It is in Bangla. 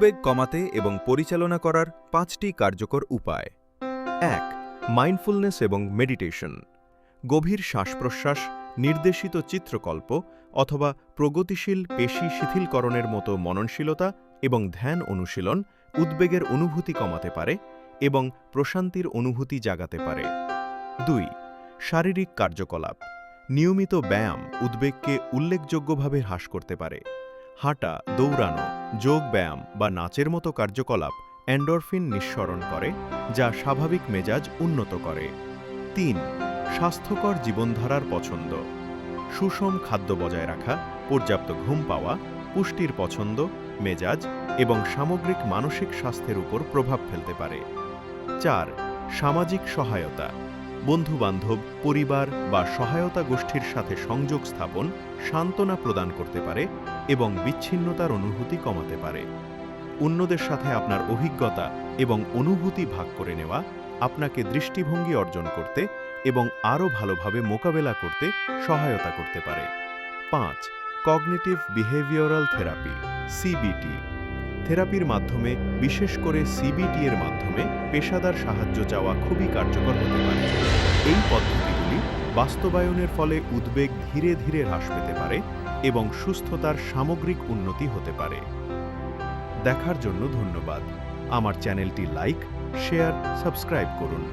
উদ্বেগ কমাতে এবং পরিচালনা করার 5টি কার্যকর উপায়। 1. মাইন্ডফুলনেস এবং মেডিটেশন। গভীর শ্বাস-প্রশ্বাস, নির্দেশিত চিত্রকল্প অথবা প্রগতিশীল পেশি শিথিলকরণের মতো মননশীলতা এবং ধ্যান অনুশীলন উদ্বেগের অনুভূতি কমাতে পারে এবং প্রশান্তির অনুভূতি জাগাতে পারে। 2. শারীরিক কার্যকলাপ। নিয়মিত ব্যায়াম উদ্বেগকে উল্লেখযোগ্যভাবে হ্রাস করতে পারে। হাঁটা, দৌড়ানো, যোগ ব্যায়াম বা নাচের মতো কার্যকলাপ এন্ডরফিন নিঃসরণ করে, যা স্বাভাবিক মেজাজ উন্নত করে। 3. স্বাস্থ্যকর জীবনধারার পছন্দ। সুষম খাদ্য বজায় রাখা, পর্যাপ্ত ঘুম পাওয়া, পুষ্টির পছন্দ, মেজাজ এবং সামগ্রিক মানসিক স্বাস্থ্যের উপর প্রভাব ফেলতে পারে। 4. সামাজিক সহায়তা। বন্ধু-বান্ধব, পরিবার বা সহায়তা গোষ্ঠীর সাথে সংযোগ স্থাপন সান্ত্বনা প্রদান করতে পারে এবং বিচ্ছিন্নতার অনুভূতি কমাতে পারে। অন্যদের সাথে আপনার অভিজ্ঞতা এবং অনুভূতি ভাগ করে নেওয়া আপনাকে দৃষ্টিভঙ্গি অর্জন করতে এবং আরও ভালোভাবে মোকাবেলা করতে সহায়তা করতে পারে। 5. Cognitive behavioural therapy (CBT). থেরাপির মাধ্যমে, বিশেষ করে সিবিটি এর মাধ্যমে পেশাদার সাহায্য চাওয়া খুবই কার্যকর হতে পারে। এই পদ্ধতিগুলি বাস্তবায়নের ফলে উদ্বেগ ধীরে ধীরে হ্রাস পেতে পারে এবং সুস্থতার সামগ্রিক উন্নতি হতে পারে। দেখার জন্য ধন্যবাদ। আমার চ্যানেলটি লাইক, শেয়ার, সাবস্ক্রাইব করুন।